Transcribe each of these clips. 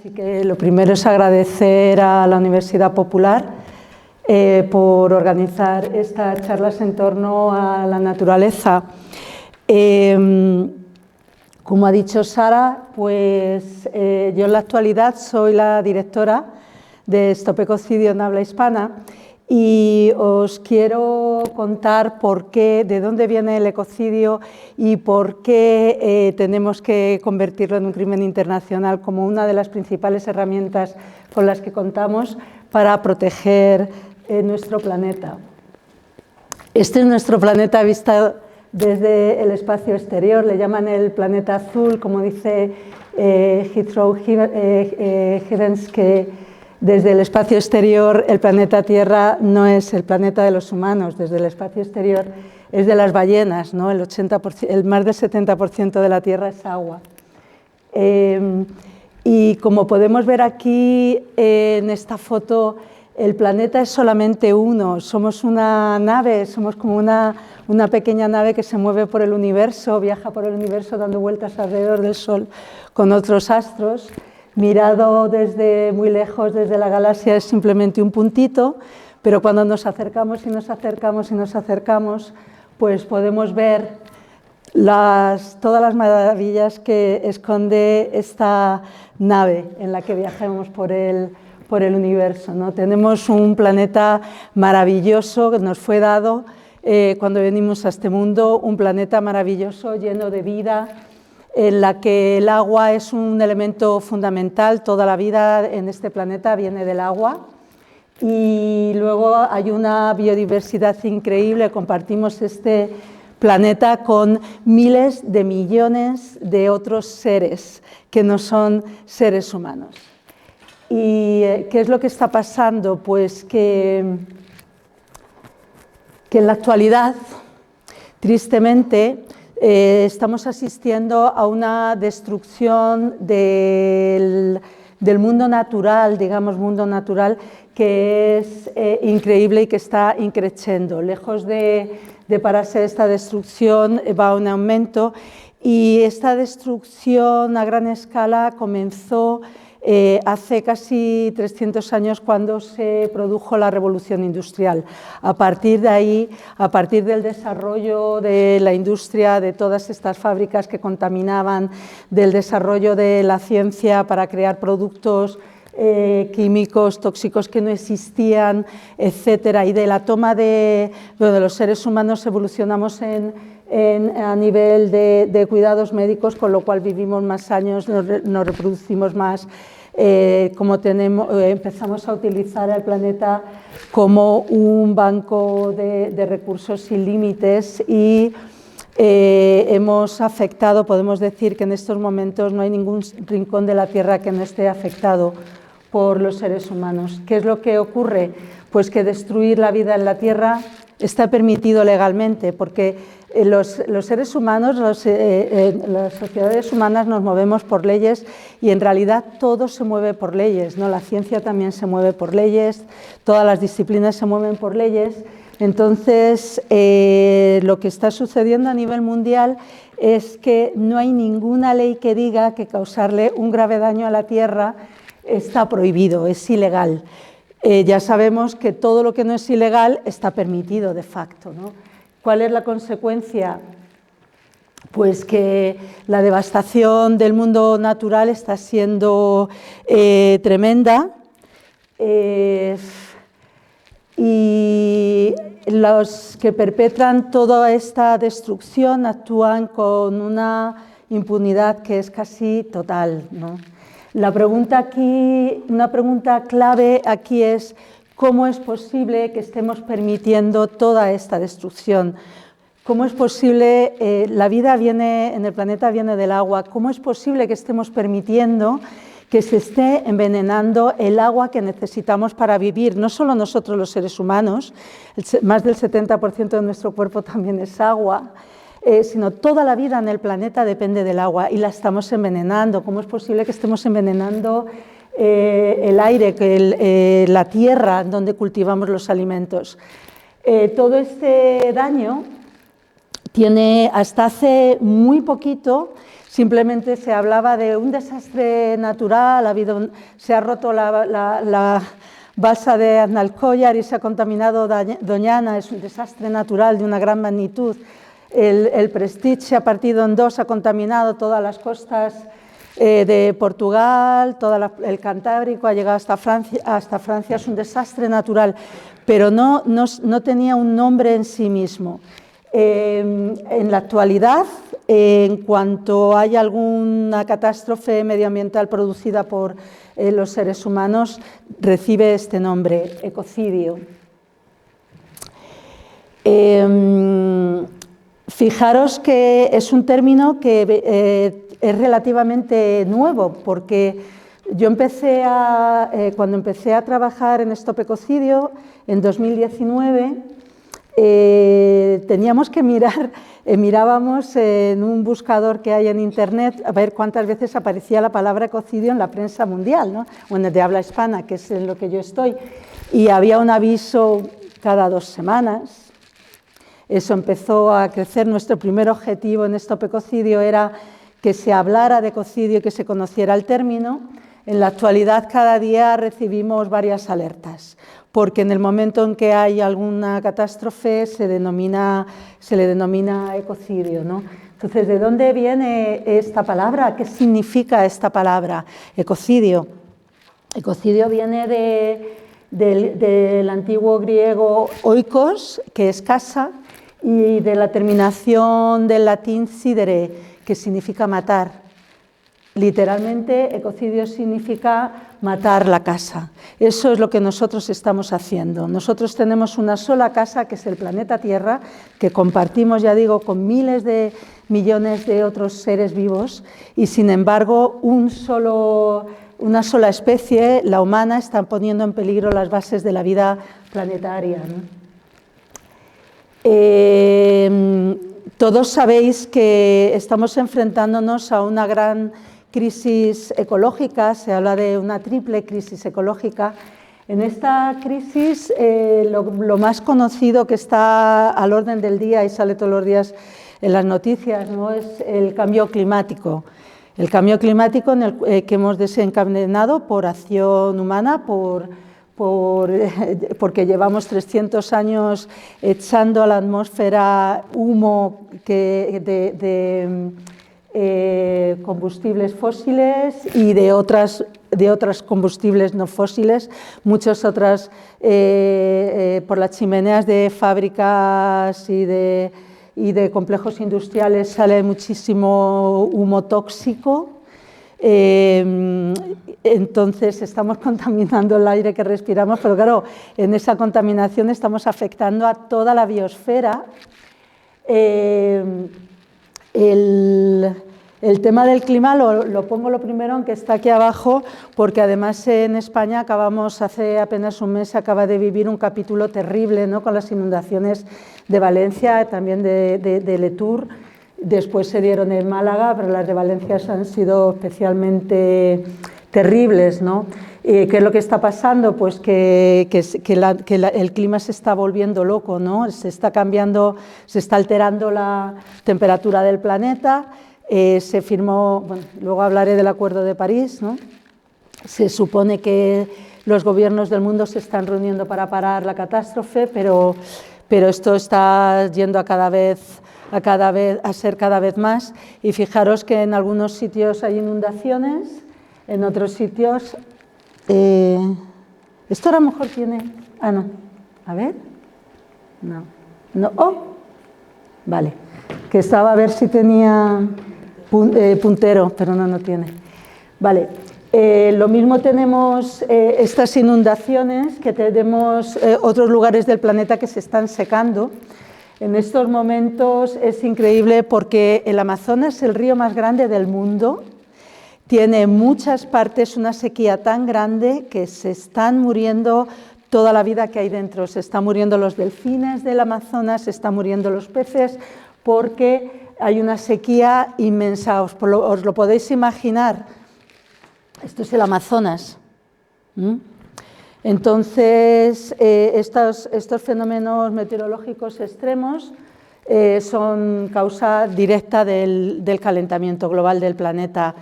Así que lo primero es agradecer a la Universidad Popular por organizar estas charlas en torno a la naturaleza. Como ha dicho Sara, pues yo en la actualidad soy la directora de Stop Ecocidio en habla hispana y os quiero contar por qué, de dónde viene el ecocidio y por qué tenemos que convertirlo en un crimen internacional como una de las principales herramientas con las que contamos para proteger nuestro planeta. Este es nuestro planeta visto desde el espacio exterior, le llaman el planeta azul, como dice Heathrow Gibbons, que desde el espacio exterior el planeta Tierra no es el planeta de los humanos, desde el espacio exterior es de las ballenas, ¿no? El más del 70% de la Tierra es agua. Y como podemos ver aquí en esta foto, el planeta es solamente uno, somos una nave, somos como una pequeña nave que se mueve por el universo, viaja por el universo dando vueltas alrededor del Sol con otros astros. Mirado desde muy lejos, desde la galaxia, es simplemente un puntito, pero cuando nos acercamos y nos acercamos y nos acercamos, pues podemos ver todas las maravillas que esconde esta nave en la que viajamos por el universo, ¿no? Tenemos un planeta maravilloso que nos fue dado cuando venimos a este mundo, un planeta maravilloso lleno de vida, en la que el agua es un elemento fundamental. Toda la vida en este planeta viene del agua y luego hay una biodiversidad increíble. Compartimos este planeta con miles de millones de otros seres que no son seres humanos. ¿Y qué es lo que está pasando? Pues que en la actualidad, tristemente, estamos asistiendo a una destrucción del mundo natural, digamos mundo natural, que es increíble y que está increciendo. Lejos de pararse esta destrucción, va un aumento, y esta destrucción a gran escala comenzó hace casi 300 años cuando se produjo la revolución industrial. A partir de ahí, a partir del desarrollo de la industria, de todas estas fábricas que contaminaban, del desarrollo de la ciencia para crear productos químicos, tóxicos que no existían, etcétera, y de la toma de los seres humanos evolucionamos a nivel de cuidados médicos, con lo cual vivimos más años, nos reproducimos más, empezamos a utilizar el planeta como un banco de recursos sin límites y hemos afectado, podemos decir que en estos momentos no hay ningún rincón de la Tierra que no esté afectado por los seres humanos. ¿Qué es lo que ocurre? Pues que destruir la vida en la Tierra está permitido legalmente, porque los seres humanos, las sociedades humanas nos movemos por leyes y en realidad todo se mueve por leyes, ¿no? La ciencia también se mueve por leyes, todas las disciplinas se mueven por leyes. Entonces, lo que está sucediendo a nivel mundial es que no hay ninguna ley que diga que causarle un grave daño a la Tierra está prohibido, es ilegal. Ya sabemos que todo lo que no es ilegal está permitido de facto, ¿no? ¿Cuál es la consecuencia? Pues que la devastación del mundo natural está siendo tremenda y los que perpetran toda esta destrucción actúan con una impunidad que es casi total, ¿no? Una pregunta clave aquí es ¿cómo es posible que estemos permitiendo toda esta destrucción? ¿Cómo es posible? La vida en el planeta viene del agua. ¿Cómo es posible que estemos permitiendo que se esté envenenando el agua que necesitamos para vivir? No solo nosotros los seres humanos, más del 70% de nuestro cuerpo también es agua, sino toda la vida en el planeta depende del agua y la estamos envenenando. ¿Cómo es posible que estemos envenenando el aire, la tierra donde cultivamos los alimentos? Todo este daño tiene, hasta hace muy poquito, simplemente se hablaba de un desastre natural, se ha roto la balsa de Aznalcóllar y se ha contaminado Doñana, es un desastre natural de una gran magnitud. El Prestige se ha partido en dos, ha contaminado todas las costas de Portugal, todo el Cantábrico, ha llegado hasta Francia, es un desastre natural, pero no tenía un nombre en sí mismo. En la actualidad, en cuanto hay alguna catástrofe medioambiental producida por los seres humanos, recibe este nombre, ecocidio. Fijaros que es un término que es relativamente nuevo, porque yo cuando empecé a trabajar en Stop Ecocidio, en 2019, teníamos que mirábamos en un buscador que hay en internet a ver cuántas veces aparecía la palabra ecocidio en la prensa mundial, ¿no? Bueno, de habla hispana, que es en lo que yo estoy, y había un aviso cada 2 semanas. Eso empezó a crecer. Nuestro primer objetivo en Stop Ecocidio era que se hablara de ecocidio y que se conociera el término. En la actualidad, cada día recibimos varias alertas, porque en el momento en que hay alguna catástrofe se le denomina ecocidio, ¿no? Entonces, ¿de dónde viene esta palabra? ¿Qué significa esta palabra, ecocidio? Ecocidio viene del antiguo griego oikos, que es casa, y de la terminación del latín sidere, que significa matar. Literalmente, ecocidio significa matar la casa. Eso es lo que nosotros estamos haciendo. Nosotros tenemos una sola casa, que es el planeta Tierra, que compartimos, ya digo, con miles de millones de otros seres vivos, y sin embargo, una sola especie, la humana, está poniendo en peligro las bases de la vida planetaria, ¿no? Todos sabéis que estamos enfrentándonos a una gran crisis ecológica, se habla de una triple crisis ecológica. En esta crisis, lo más conocido que está al orden del día y sale todos los días en las noticias, ¿no?, es el cambio climático. El cambio climático que hemos desencadenado por acción humana, porque llevamos 300 años echando a la atmósfera humo de combustibles fósiles y de otras combustibles no fósiles, muchas otras por las chimeneas de fábricas y de complejos industriales sale muchísimo humo tóxico. Entonces estamos contaminando el aire que respiramos, pero claro, en esa contaminación estamos afectando a toda la biosfera. El tema del clima lo pongo lo primero, aunque está aquí abajo, porque además en España hace apenas un mes, acaba de vivir un capítulo terrible, ¿no?, con las inundaciones de Valencia, también de Letour. Después se dieron en Málaga, pero las de Valencia han sido especialmente terribles, ¿no? ¿Qué es lo que está pasando? Pues que el clima se está volviendo loco, ¿no? Se está alterando la temperatura del planeta. Se firmó, bueno, luego hablaré del Acuerdo de París, ¿no? Se supone que los gobiernos del mundo se están reuniendo para parar la catástrofe, pero esto está yendo a ser cada vez más, y fijaros que en algunos sitios hay inundaciones, en otros sitios esto a lo mejor tiene, no, a ver, no, vale, que estaba a ver si tenía puntero, pero no tiene, vale. Lo mismo tenemos estas inundaciones, que tenemos otros lugares del planeta que se están secando. En estos momentos es increíble porque el Amazonas es el río más grande del mundo, tiene muchas partes una sequía tan grande que se están muriendo toda la vida que hay dentro. Se están muriendo los delfines del Amazonas, se están muriendo los peces, porque hay una sequía inmensa. Os lo podéis imaginar. Esto es el Amazonas. Entonces, estos fenómenos meteorológicos extremos son causa directa del calentamiento global del planeta.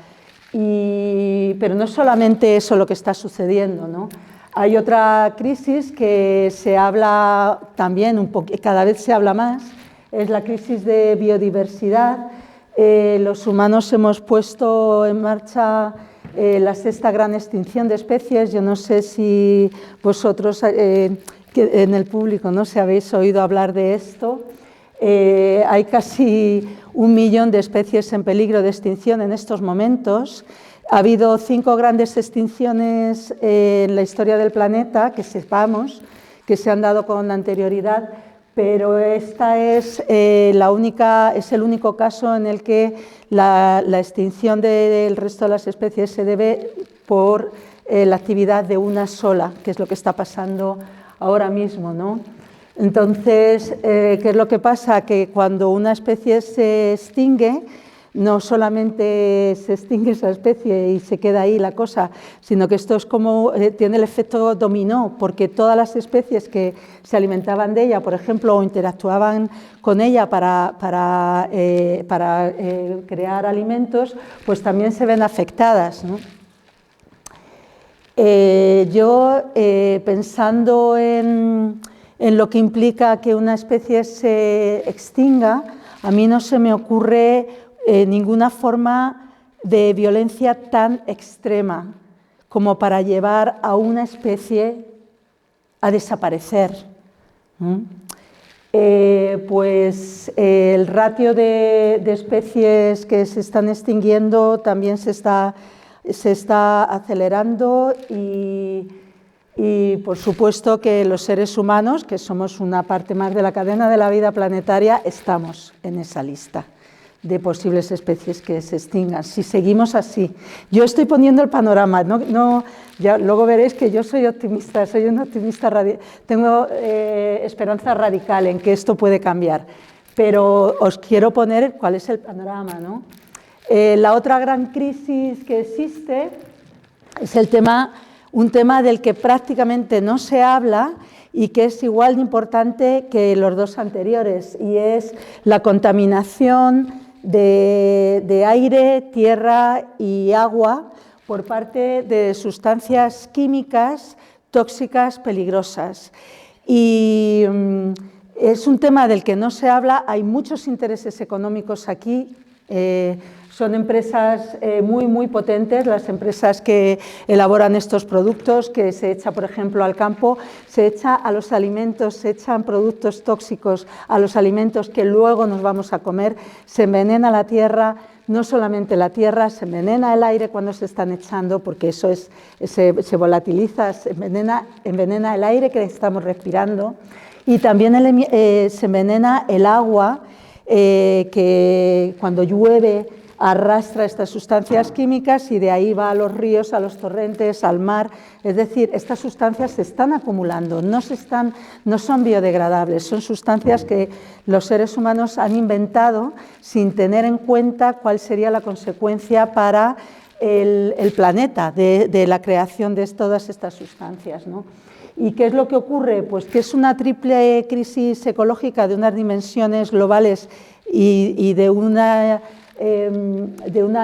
Pero no es solamente eso lo que está sucediendo, ¿no? Hay otra crisis que se habla también, cada vez se habla más, es la crisis de biodiversidad. Los humanos hemos puesto en marcha la sexta gran extinción de especies. Yo no sé si vosotros en el público, ¿no?, si habéis oído hablar de esto. Hay casi 1 millón de especies en peligro de extinción en estos momentos. Ha habido 5 grandes extinciones en la historia del planeta, que sepamos, que se han dado con anterioridad, pero esta es el único caso en el que la extinción del resto de las especies se debe por la actividad de una sola, que es lo que está pasando ahora mismo, ¿no? Entonces, ¿qué es lo que pasa? Que cuando una especie se extingue, no solamente se extingue esa especie y se queda ahí la cosa, sino que esto es como, tiene el efecto dominó, porque todas las especies que se alimentaban de ella, por ejemplo, o interactuaban con ella para crear alimentos, pues también se ven afectadas, ¿no? Yo, pensando en lo que implica que una especie se extinga, a mí no se me ocurre ninguna forma de violencia tan extrema como para llevar a una especie a desaparecer. Pues el ratio de especies que se están extinguiendo también se está acelerando y por supuesto que los seres humanos, que somos una parte más de la cadena de la vida planetaria, estamos en esa lista de posibles especies que se extingan, si seguimos así. Yo estoy poniendo el panorama, ya luego veréis que yo soy optimista, soy un optimista, tengo esperanza radical en que esto puede cambiar, pero os quiero poner cuál es el panorama, ¿no? La otra gran crisis que existe es un tema del que prácticamente no se habla y que es igual de importante que los dos anteriores, y es la contaminación de aire, tierra y agua por parte de sustancias químicas tóxicas peligrosas. Y es un tema del que no se habla, hay muchos intereses económicos aquí. Son empresas muy, muy potentes, las empresas que elaboran estos productos, que se echa, por ejemplo, al campo, se echa a los alimentos, se echan productos tóxicos a los alimentos que luego nos vamos a comer, se envenena la tierra, no solamente la tierra, se envenena el aire cuando se están echando, porque eso se volatiliza, se envenena el aire que estamos respirando, y también se envenena el agua, que cuando llueve arrastra estas sustancias químicas y de ahí va a los ríos, a los torrentes, al mar. Es decir, estas sustancias se están acumulando, no son biodegradables, son sustancias que los seres humanos han inventado sin tener en cuenta cuál sería la consecuencia para el planeta de la creación de todas estas sustancias, ¿no? ¿Y qué es lo que ocurre? Pues que es una triple crisis ecológica de unas dimensiones globales y de una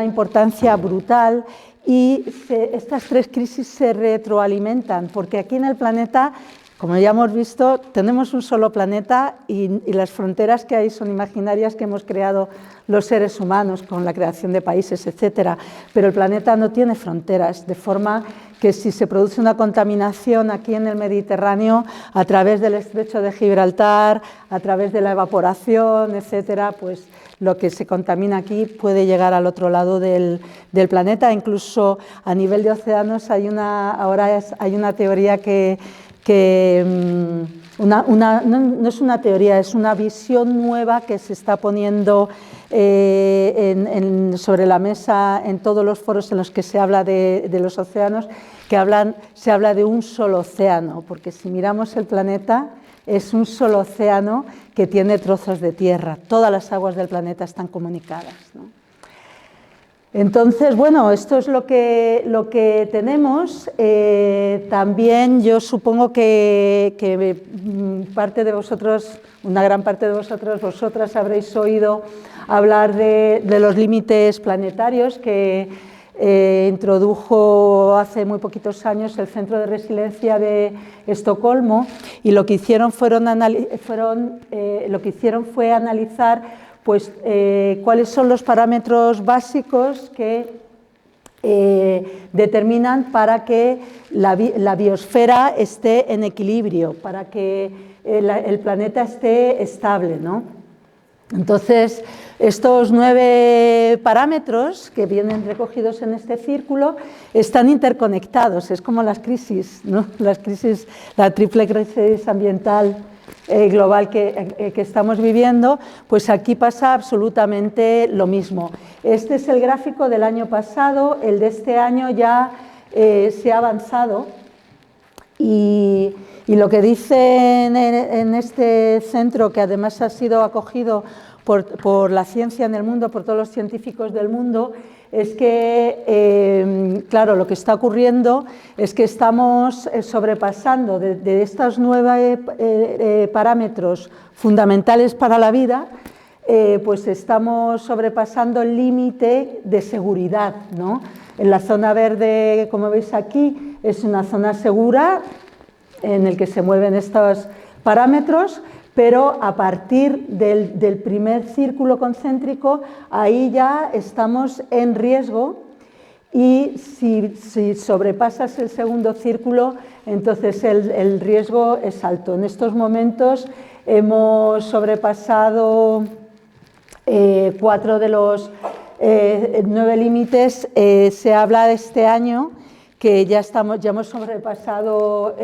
importancia brutal, y estas 3 crisis se retroalimentan, porque aquí en el planeta, como ya hemos visto, tenemos un solo planeta y las fronteras que hay son imaginarias que hemos creado los seres humanos con la creación de países, etcétera. Pero el planeta no tiene fronteras, de forma que si se produce una contaminación aquí en el Mediterráneo a través del estrecho de Gibraltar, a través de la evaporación, etcétera, pues lo que se contamina aquí puede llegar al otro lado del planeta. Incluso a nivel de océanos ahora hay una teoría no es una teoría, es una visión nueva que se está poniendo sobre la mesa en todos los foros en los que se habla de los océanos, se habla de un solo océano, porque si miramos el planeta es un solo océano que tiene trozos de tierra, todas las aguas del planeta están comunicadas, ¿no? Entonces, bueno, esto es lo que tenemos. También yo supongo que parte de vosotros, una gran parte de vosotras habréis oído hablar de los límites planetarios que introdujo hace muy poquitos años el Centro de Resiliencia de Estocolmo, y lo que hicieron fue analizar pues, cuáles son los parámetros básicos que determinan para que la biosfera esté en equilibrio, para que el planeta esté estable, ¿no? Entonces, estos 9 parámetros que vienen recogidos en este círculo están interconectados, es como las crisis, ¿no? La triple crisis ambiental global que estamos viviendo, pues aquí pasa absolutamente lo mismo. Este es el gráfico del año pasado, el de este año ya se ha avanzado y lo que dicen en este centro, que además ha sido acogido por la ciencia en el mundo, por todos los científicos del mundo, es que, claro, lo que está ocurriendo es que estamos sobrepasando de estos 9 parámetros fundamentales para la vida, pues estamos sobrepasando el límite de seguridad, ¿no? En la zona verde, como veis aquí, es una zona segura en el que se mueven estos parámetros, pero a partir del primer círculo concéntrico, ahí ya estamos en riesgo, y si sobrepasas el segundo círculo, entonces el riesgo es alto. En estos momentos hemos sobrepasado 4 de los 9 límites. Se habla de este año que ya hemos sobrepasado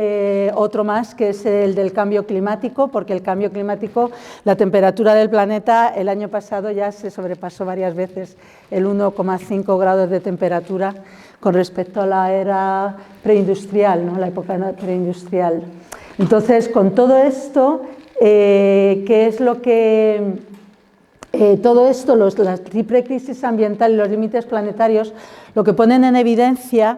otro más, que es el del cambio climático, porque el cambio climático, la temperatura del planeta, el año pasado ya se sobrepasó varias veces el 1,5 grados de temperatura con respecto a la era preindustrial, ¿no? La época preindustrial. Entonces, con todo esto, ¿qué es lo que...? Todo esto, la triple crisis ambiental y los límites planetarios, lo que ponen en evidencia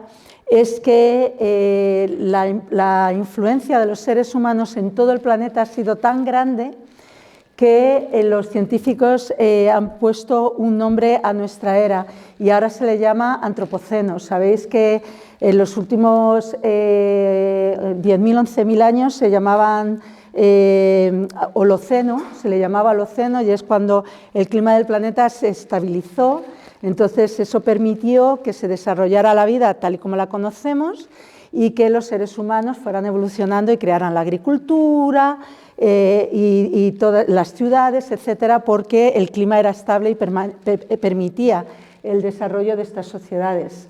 es que la influencia de los seres humanos en todo el planeta ha sido tan grande que los científicos han puesto un nombre a nuestra era, y ahora se le llama antropoceno. Sabéis que en los últimos 10.000, 11.000 años se llamaban holoceno, se le llamaba holoceno, y es cuando el clima del planeta se estabilizó. Entonces eso permitió que se desarrollara la vida tal y como la conocemos, y que los seres humanos fueran evolucionando y crearan la agricultura y todas las ciudades, etcétera, porque el clima era estable y permitía el desarrollo de estas sociedades.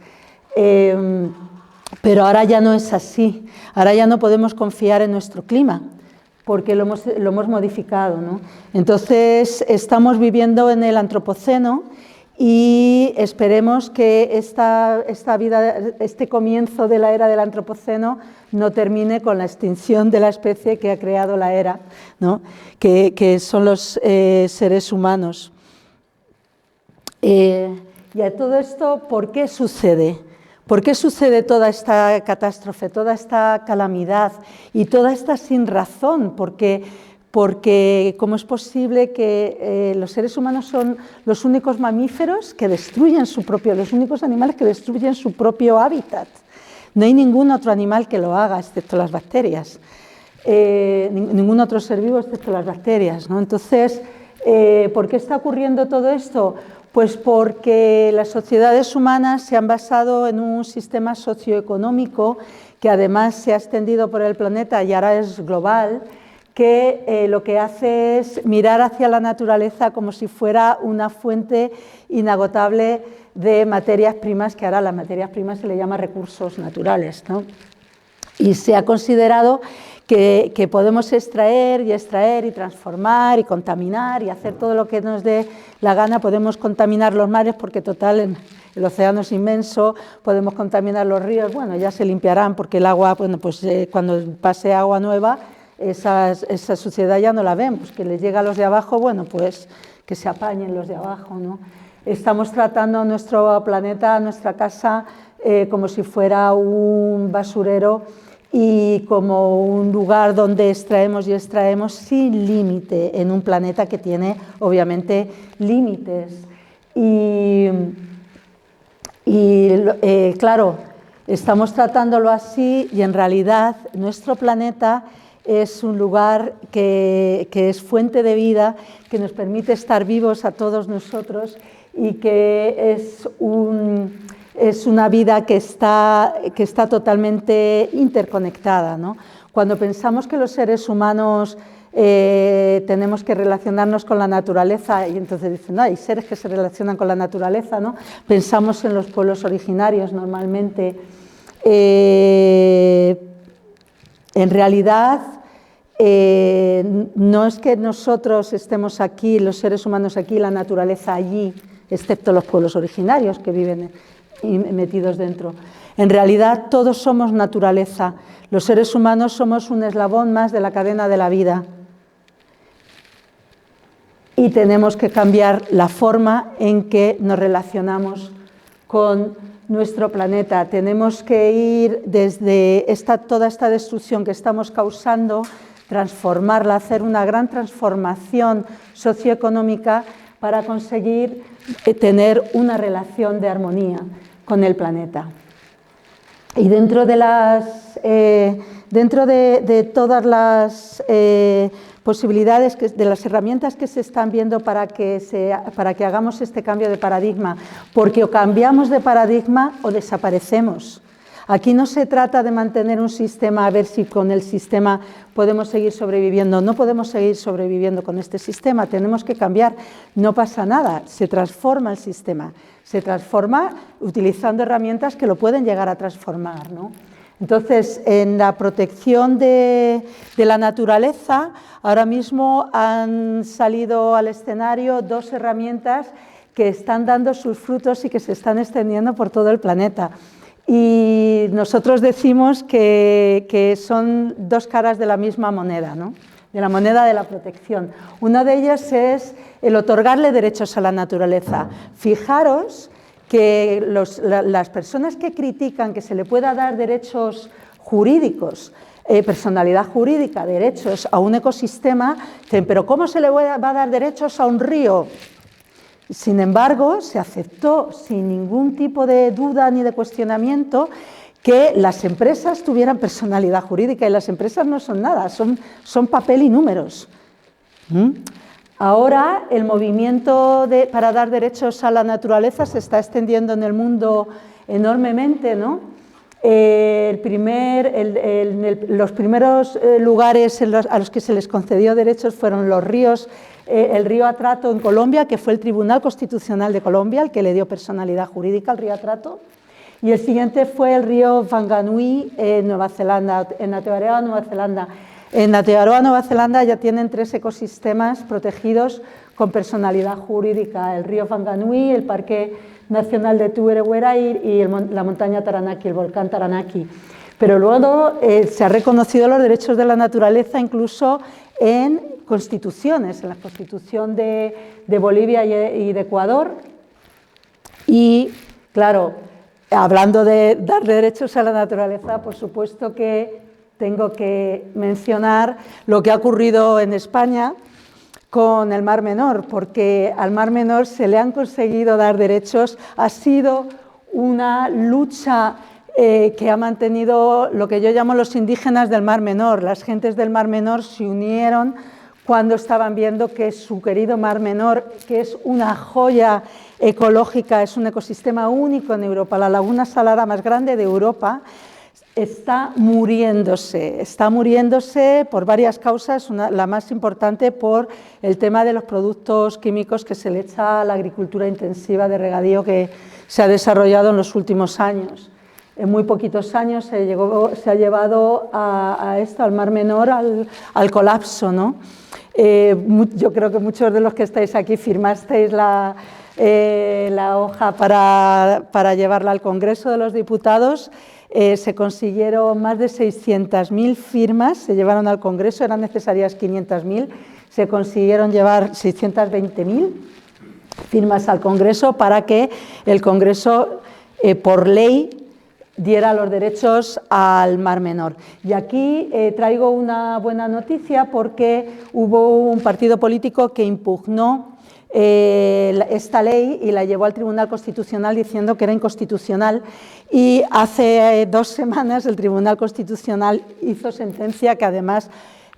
Pero ahora ya no es así, ahora ya no podemos confiar en nuestro clima, porque lo hemos modificado, ¿no? Entonces estamos viviendo en el antropoceno, y esperemos que este comienzo de la era del antropoceno no termine con la extinción de la especie que ha creado la era, ¿no? que son los seres humanos. Y a todo esto, ¿por qué sucede? ¿Por qué sucede toda esta catástrofe, toda esta calamidad y toda esta sinrazón? Porque ¿cómo es posible que los seres humanos son los únicos mamíferos que destruyen los únicos animales que destruyen su propio hábitat? No hay ningún otro animal que lo haga, excepto las bacterias. Ningún otro ser vivo excepto las bacterias, ¿no? Entonces, ¿por qué está ocurriendo todo esto? Pues porque las sociedades humanas se han basado en un sistema socioeconómico que además se ha extendido por el planeta y ahora es global, que lo que hace es mirar hacia la naturaleza como si fuera una fuente inagotable de materias primas, que ahora a las materias primas se le llama recursos naturales, ¿no? Y se ha considerado que podemos extraer y transformar y contaminar y hacer todo lo que nos dé la gana. Podemos contaminar los mares porque total el océano es inmenso, podemos contaminar los ríos, bueno, ya se limpiarán porque el agua, bueno, pues cuando pase agua nueva, esa suciedad ya no la vemos, que les llega a los de abajo, bueno, pues que se apañen los de abajo, ¿no? Estamos tratando nuestro planeta, nuestra casa, como si fuera un basurero y como un lugar donde extraemos y extraemos sin límite, en un planeta que tiene obviamente límites. Claro, estamos tratándolo así y en realidad nuestro planeta es un lugar que es fuente de vida, que nos permite estar vivos a todos nosotros y que es una vida que está totalmente interconectada, ¿no? Cuando pensamos que los seres humanos tenemos que relacionarnos con la naturaleza, y entonces dicen, no, hay seres que se relacionan con la naturaleza, ¿no? Pensamos en los pueblos originarios normalmente. En realidad, no es que nosotros estemos aquí, los seres humanos aquí, la naturaleza allí, excepto los pueblos originarios que viven metidos dentro. En realidad, todos somos naturaleza. Los seres humanos somos un eslabón más de la cadena de la vida. Y tenemos que cambiar la forma en que nos relacionamos con nuestro planeta. Tenemos que ir desde toda esta destrucción que estamos causando, transformarla, hacer una gran transformación socioeconómica para conseguir tener una relación de armonía con el planeta. Y dentro de todas las posibilidades, de las herramientas que se están viendo para que hagamos este cambio de paradigma, porque o cambiamos de paradigma o desaparecemos. Aquí no se trata de mantener un sistema a ver si con el sistema podemos seguir sobreviviendo. No podemos seguir sobreviviendo con este sistema, tenemos que cambiar. No pasa nada, se transforma el sistema. Se transforma utilizando herramientas que lo pueden llegar a transformar, ¿no? Entonces, en la protección de la naturaleza, ahora mismo han salido al escenario dos herramientas que están dando sus frutos y que se están extendiendo por todo el planeta. Y nosotros decimos que son dos caras de la misma moneda, ¿no? De la moneda de la protección. Una de ellas es el otorgarle derechos a la naturaleza. Fijaros que las personas que critican que se le pueda dar derechos jurídicos, personalidad jurídica, derechos a un ecosistema, dicen, pero ¿cómo se le va a dar derechos a un río? Sin embargo, se aceptó sin ningún tipo de duda ni de cuestionamiento que las empresas tuvieran personalidad jurídica, y las empresas no son nada, son papel y números. Ahora el movimiento para dar derechos a la naturaleza se está extendiendo en el mundo enormemente, ¿no? Los primeros lugares a los que se les concedió derechos fueron los ríos, el río Atrato en Colombia, que fue el Tribunal Constitucional de Colombia el que le dio personalidad jurídica al río Atrato, y el siguiente fue el río Whanganui en Nueva Zelanda, en Aotearoa, Nueva Zelanda. En Aotearoa, Nueva Zelanda ya tienen 3 ecosistemas protegidos con personalidad jurídica, el río Whanganui, el Parque Nacional de Tuwera y la montaña Taranaki, el volcán Taranaki. Pero luego se han reconocido los derechos de la naturaleza incluso en constituciones, en la Constitución de Bolivia y de Ecuador. Y, claro, hablando de dar derechos a la naturaleza, por supuesto que tengo que mencionar lo que ha ocurrido en España con el Mar Menor, porque al Mar Menor se le han conseguido dar derechos. Ha sido una lucha que ha mantenido lo que yo llamo los indígenas del Mar Menor. Las gentes del Mar Menor se unieron cuando estaban viendo que su querido Mar Menor, que es una joya ecológica, es un ecosistema único en Europa, la laguna salada más grande de Europa, está muriéndose por varias causas, la más importante por el tema de los productos químicos que se le echa a la agricultura intensiva de regadío que se ha desarrollado en los últimos años. En muy poquitos años se ha llevado al Mar Menor al colapso, ¿no? Yo creo que muchos de los que estáis aquí firmasteis la hoja para llevarla al Congreso de los Diputados. Se consiguieron más de 600.000 firmas, se llevaron al Congreso, eran necesarias 500.000, se consiguieron llevar 620.000 firmas al Congreso para que el Congreso, por ley, diera los derechos al Mar Menor. Y aquí traigo una buena noticia porque hubo un partido político que impugnó esta ley y la llevó al Tribunal Constitucional diciendo que era inconstitucional, y hace 2 semanas el Tribunal Constitucional hizo sentencia que además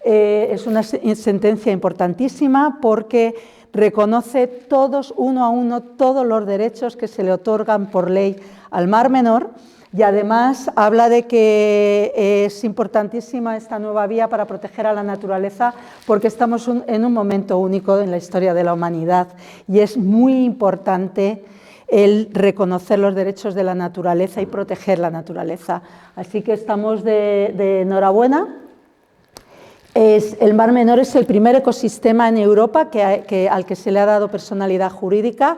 es una sentencia importantísima porque reconoce todos, uno a uno, todos los derechos que se le otorgan por ley al Mar Menor. Y además habla de que es importantísima esta nueva vía para proteger a la naturaleza porque estamos en un momento único en la historia de la humanidad y es muy importante el reconocer los derechos de la naturaleza y proteger la naturaleza. Así que estamos de enhorabuena. El Mar Menor es el primer ecosistema en Europa al que se le ha dado personalidad jurídica.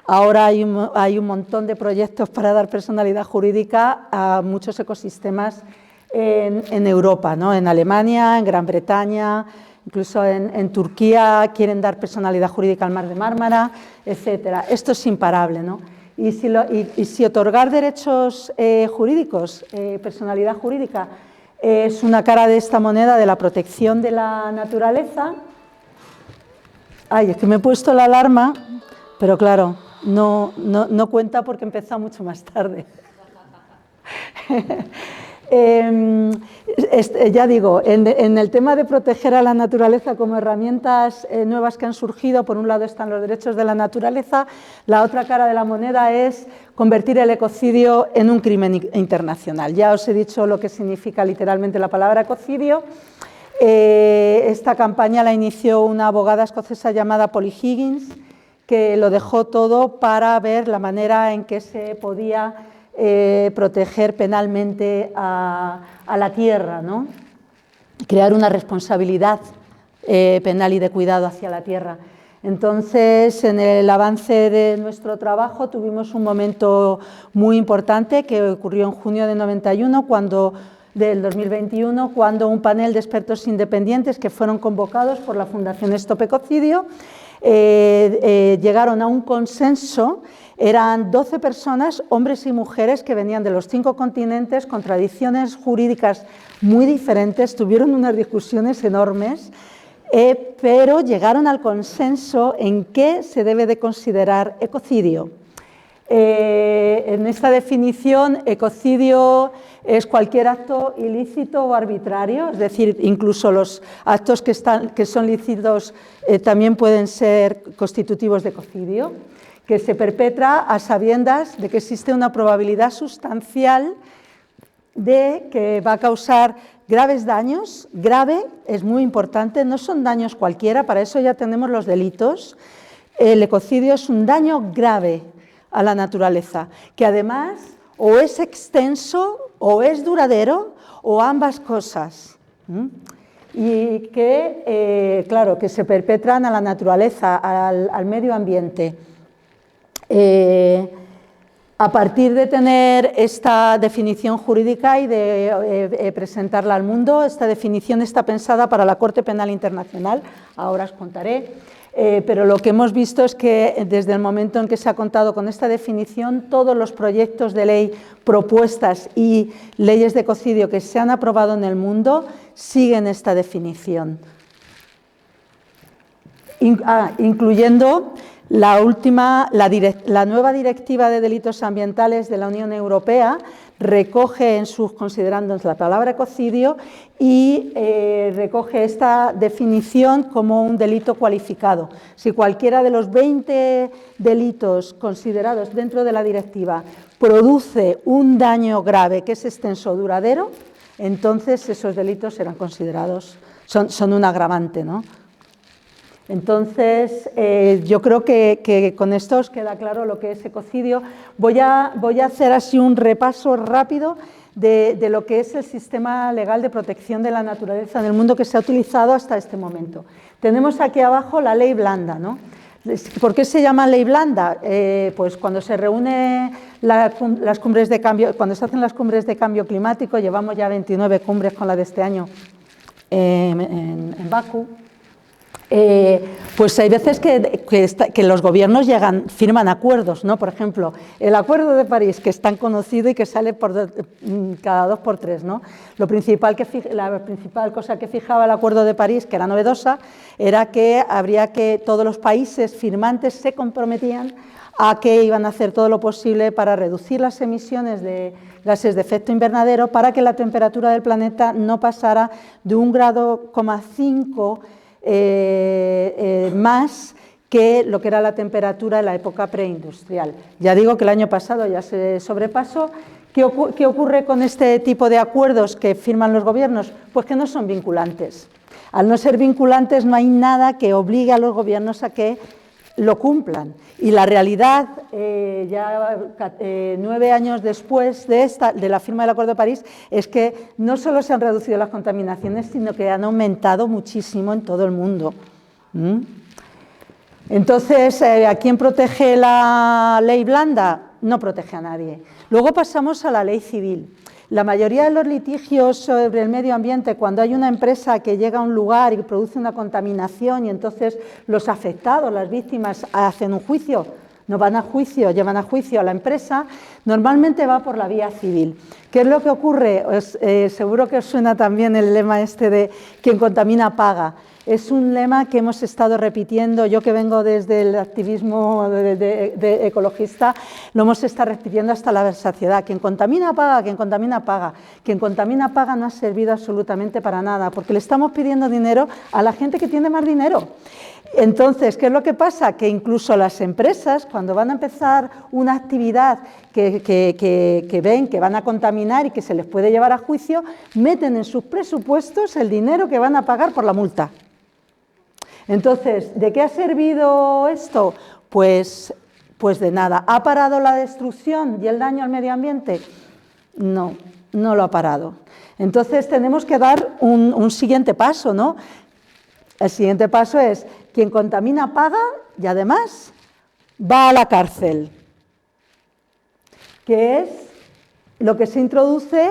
Ahora hay un montón de proyectos para dar personalidad jurídica a muchos ecosistemas en Europa, ¿no? En Alemania, en Gran Bretaña, incluso en Turquía quieren dar personalidad jurídica al Mar de Mármara, etcétera. Esto es imparable, ¿no? Y si otorgar derechos jurídicos, personalidad jurídica, es una cara de esta moneda de la protección de la naturaleza. Ay, es que me he puesto la alarma, pero claro, no cuenta porque he empezado mucho más tarde. Ya digo, en el tema de proteger a la naturaleza como herramientas nuevas que han surgido, por un lado están los derechos de la naturaleza, la otra cara de la moneda es convertir el ecocidio en un crimen internacional. Ya os he dicho lo que significa literalmente la palabra ecocidio. Esta campaña la inició una abogada escocesa llamada Polly Higgins, que lo dejó todo para ver la manera en que se podía proteger penalmente a la tierra, ¿no? Crear una responsabilidad penal y de cuidado hacia la tierra. Entonces, en el avance de nuestro trabajo tuvimos un momento muy importante que ocurrió en junio de 91, del 2021, cuando un panel de expertos independientes que fueron convocados por la Fundación Stop Ecocidio llegaron a un consenso. Eran 12 personas, hombres y mujeres, que venían de los 5 continentes con tradiciones jurídicas muy diferentes, tuvieron unas discusiones enormes, pero llegaron al consenso en qué se debe de considerar ecocidio. En esta definición, ecocidio es cualquier acto ilícito o arbitrario, es decir, incluso los actos que son lícitos también pueden ser constitutivos de ecocidio, que se perpetra a sabiendas de que existe una probabilidad sustancial de que va a causar graves daños. Grave es muy importante, no son daños cualquiera, para eso ya tenemos los delitos. El ecocidio es un daño grave a la naturaleza, que además o es extenso o es duradero o ambas cosas. Y que, claro, que se perpetran a la naturaleza, al medio ambiente. A partir de tener esta definición jurídica y de presentarla al mundo, esta definición está pensada para la Corte Penal Internacional, ahora os contaré, pero lo que hemos visto es que desde el momento en que se ha contado con esta definición, todos los proyectos de ley, propuestas y leyes de ecocidio que se han aprobado en el mundo siguen esta definición, incluyendo la nueva Directiva de Delitos Ambientales de la Unión Europea. Recoge en sus considerandos la palabra ecocidio y recoge esta definición como un delito cualificado. Si cualquiera de los 20 delitos considerados dentro de la directiva produce un daño grave que es extenso o duradero, entonces esos delitos serán considerados, son un agravante, ¿no? Entonces, yo creo que con esto os queda claro lo que es ecocidio. Voy a hacer así un repaso rápido de lo que es el sistema legal de protección de la naturaleza en el mundo que se ha utilizado hasta este momento. Tenemos aquí abajo la ley blanda, ¿no? ¿Por qué se llama ley blanda? Pues cuando se reúne las cumbres de cambio, cuando se hacen las cumbres de cambio climático, llevamos ya 29 cumbres con la de este año en Bakú. Pues hay veces que los gobiernos firman acuerdos, ¿no? Por ejemplo, el Acuerdo de París, que es tan conocido y que sale cada 2 por 3, ¿no? La principal cosa que fijaba el Acuerdo de París, que era novedosa, era que todos los países firmantes se comprometían a que iban a hacer todo lo posible para reducir las emisiones de gases de efecto invernadero para que la temperatura del planeta no pasara de 1,5 grados más que lo que era la temperatura en la época preindustrial. Ya digo que el año pasado ya se sobrepasó. ¿Qué ocurre con este tipo de acuerdos que firman los gobiernos? Pues que no son vinculantes. Al no ser vinculantes no hay nada que obligue a los gobiernos a que lo cumplan. Y la realidad, 9 años después de la firma del Acuerdo de París, es que no solo se han reducido las contaminaciones, sino que han aumentado muchísimo en todo el mundo. Entonces, ¿a quién protege la ley blanda? No protege a nadie. Luego pasamos a la ley civil. La mayoría de los litigios sobre el medio ambiente, cuando hay una empresa que llega a un lugar y produce una contaminación y entonces los afectados, las víctimas, hacen un juicio, no van a juicio, llevan a juicio a la empresa, normalmente va por la vía civil. ¿Qué es lo que ocurre? Seguro que os suena también el lema este de quien contamina paga. Es un lema que hemos estado repitiendo, yo que vengo desde el activismo de ecologista, lo hemos estado repitiendo hasta la saciedad. Quien contamina paga, quien contamina paga. Quien contamina paga no ha servido absolutamente para nada, porque le estamos pidiendo dinero a la gente que tiene más dinero. Entonces, ¿qué es lo que pasa? Que incluso las empresas, cuando van a empezar una actividad que ven que van a contaminar y que se les puede llevar a juicio, meten en sus presupuestos el dinero que van a pagar por la multa. Entonces, ¿de qué ha servido esto? Pues de nada. ¿Ha parado la destrucción y el daño al medio ambiente? No, no lo ha parado. Entonces, tenemos que dar un siguiente paso, ¿no? El siguiente paso es, quien contamina paga y además va a la cárcel, que es lo que se introduce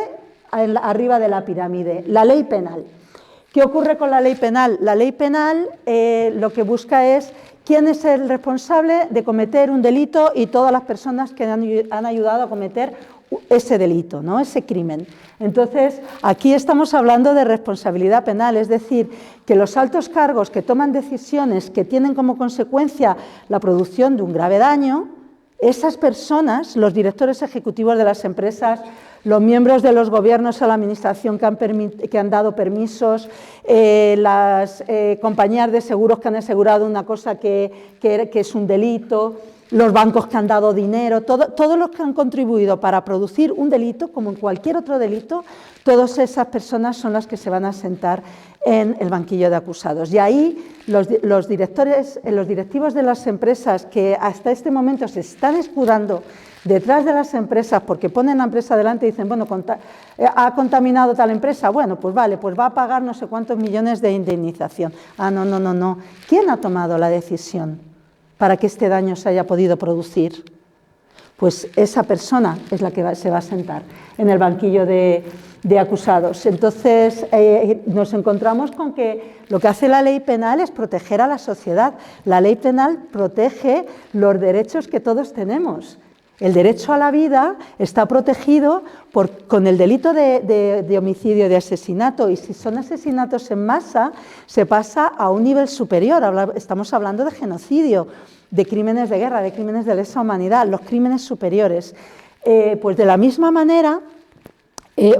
arriba de la pirámide, la ley penal. ¿Qué ocurre con la ley penal? La ley penal lo que busca es quién es el responsable de cometer un delito y todas las personas que han ayudado a cometer ese delito, ¿no? Ese crimen. Entonces, aquí estamos hablando de responsabilidad penal, es decir, que los altos cargos que toman decisiones que tienen como consecuencia la producción de un grave daño, esas personas, los directores ejecutivos de las empresas, los miembros de los gobiernos a la administración que han dado permisos, las compañías de seguros que han asegurado una cosa que es un delito, los bancos que han dado dinero, todos los que han contribuido para producir un delito, como en cualquier otro delito, todas esas personas son las que se van a sentar en el banquillo de acusados. Y ahí los directivos de las empresas que hasta este momento se están escudando detrás de las empresas porque ponen la empresa delante y dicen, bueno, ha contaminado tal empresa, bueno, pues vale, pues va a pagar no sé cuántos millones de indemnización. Ah, no. ¿Quién ha tomado la decisión para que este daño se haya podido producir? Pues esa persona es la que se va a sentar en el banquillo de acusados. Entonces, nos encontramos con que lo que hace la ley penal es proteger a la sociedad. La ley penal protege los derechos que todos tenemos. El derecho a la vida está protegido con el delito de homicidio, de asesinato, y si son asesinatos en masa, se pasa a un nivel superior. Estamos hablando de genocidio, de crímenes de guerra, de crímenes de lesa humanidad, los crímenes superiores. Pues de la misma manera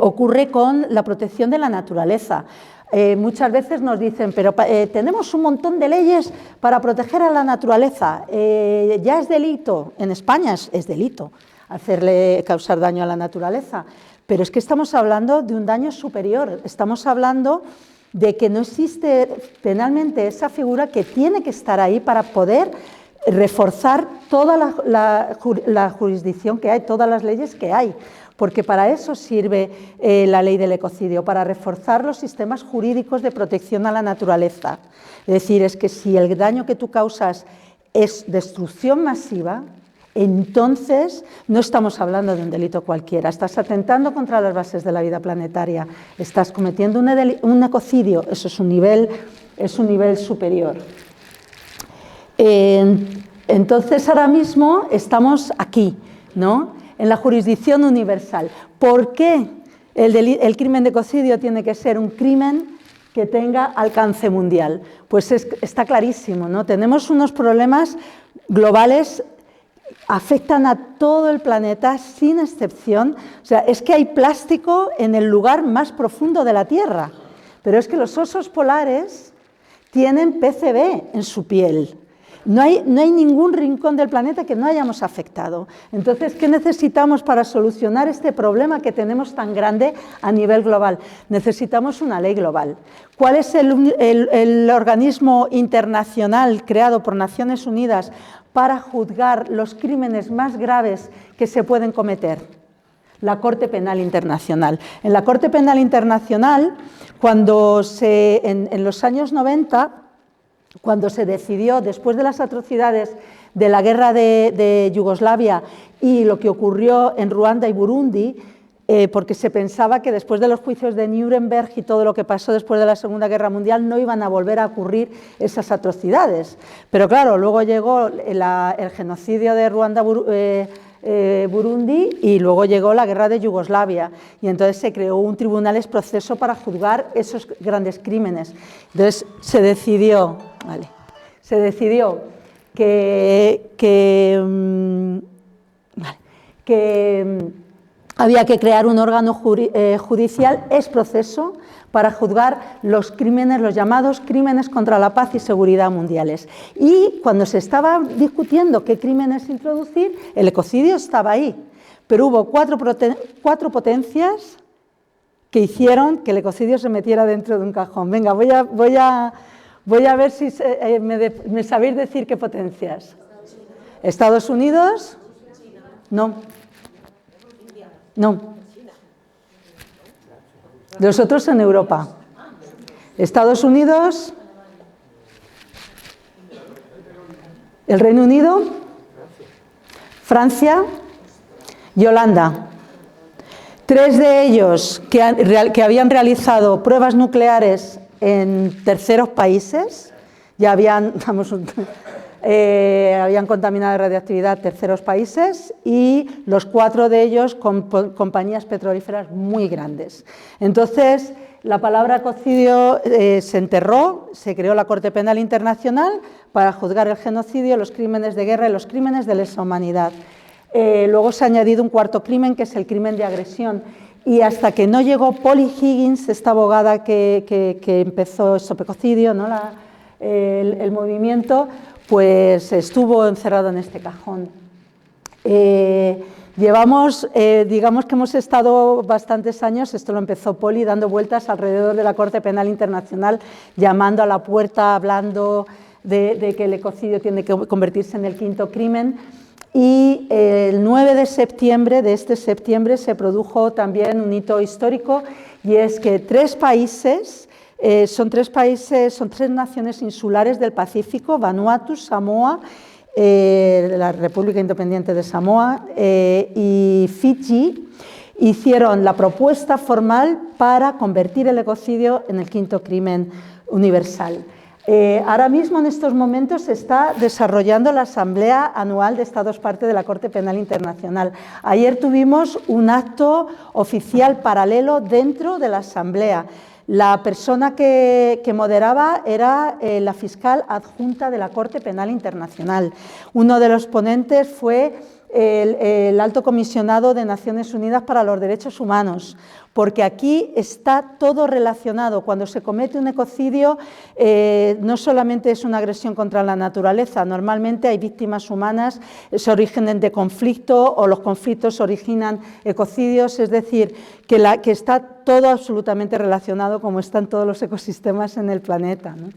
ocurre con la protección de la naturaleza. Muchas veces nos dicen, pero tenemos un montón de leyes para proteger a la naturaleza, ya es delito, en España es delito causar daño a la naturaleza, pero es que estamos hablando de un daño superior, estamos hablando de que no existe penalmente esa figura que tiene que estar ahí para poder reforzar toda la jurisdicción que hay, todas las leyes que hay. Porque para eso sirve la ley del ecocidio, para reforzar los sistemas jurídicos de protección a la naturaleza. Es decir, es que si el daño que tú causas es destrucción masiva, entonces no estamos hablando de un delito cualquiera, estás atentando contra las bases de la vida planetaria, estás cometiendo un ecocidio, eso es un nivel superior. Entonces ahora mismo estamos aquí, ¿no?, en la jurisdicción universal. ¿Por qué el crimen de ecocidio tiene que ser un crimen que tenga alcance mundial? Pues está clarísimo, ¿no? Tenemos unos problemas globales, afectan a todo el planeta sin excepción. O sea, es que hay plástico en el lugar más profundo de la Tierra, pero es que los osos polares tienen PCB en su piel. No hay ningún rincón del planeta que no hayamos afectado. Entonces, ¿qué necesitamos para solucionar este problema que tenemos tan grande a nivel global? Necesitamos una ley global. ¿Cuál es el organismo internacional creado por Naciones Unidas para juzgar los crímenes más graves que se pueden cometer? La Corte Penal Internacional. En la Corte Penal Internacional, en los años 90, cuando se decidió, después de las atrocidades de la guerra de Yugoslavia y lo que ocurrió en Ruanda y Burundi, porque se pensaba que después de los juicios de Nuremberg y todo lo que pasó después de la Segunda Guerra Mundial no iban a volver a ocurrir esas atrocidades. Pero claro, luego llegó el genocidio de Ruanda, Burundi, y luego llegó la guerra de Yugoslavia, y entonces se creó un tribunal ex proceso para juzgar esos grandes crímenes. Entonces se decidió que había que crear un órgano judicial ex proceso para juzgar los crímenes, los llamados crímenes contra la paz y seguridad mundiales. Y cuando se estaba discutiendo qué crímenes introducir, el ecocidio estaba ahí, pero hubo cuatro potencias que hicieron que el ecocidio se metiera dentro de un cajón. Venga, voy a ver si me sabéis decir qué potencias. ¿Estados Unidos? No. No. Los otros en Europa. Estados Unidos, el Reino Unido, Francia y Holanda. 3 de ellos que habían realizado pruebas nucleares en terceros países, ya habían contaminado de radioactividad terceros países, y los 4 de ellos con compañías petrolíferas muy grandes. Entonces, la palabra ecocidio se enterró, se creó la Corte Penal Internacional para juzgar el genocidio, los crímenes de guerra y los crímenes de lesa humanidad. Luego se ha añadido un 4.º crimen, que es el crimen de agresión. Y hasta que no llegó Polly Higgins, esta abogada que empezó Stop Ecocidio, ¿no?, el movimiento, pues estuvo encerrado en este cajón. Digamos que hemos estado bastantes años, esto lo empezó Polly, dando vueltas alrededor de la Corte Penal Internacional, llamando a la puerta, hablando de que el ecocidio tiene que convertirse en el 5.º crimen. Y el 9 de septiembre, este septiembre, se produjo también un hito histórico, y es que 3 países, son 3 naciones insulares del Pacífico, Vanuatu, Samoa, la República Independiente de Samoa y Fiji, hicieron la propuesta formal para convertir el ecocidio en el 5.º crimen universal. Ahora mismo, en estos momentos, se está desarrollando la Asamblea Anual de Estados Parte de la Corte Penal Internacional. Ayer tuvimos un acto oficial paralelo dentro de la Asamblea. La persona que moderaba era la fiscal adjunta de la Corte Penal Internacional. Uno de los ponentes fue el Alto Comisionado de Naciones Unidas para los Derechos Humanos, porque aquí está todo relacionado. Cuando se comete un ecocidio, no solamente es una agresión contra la naturaleza, normalmente hay víctimas humanas, se originan de conflicto, o los conflictos originan ecocidios, es decir, que está todo absolutamente relacionado, como están todos los ecosistemas en el planeta, ¿no?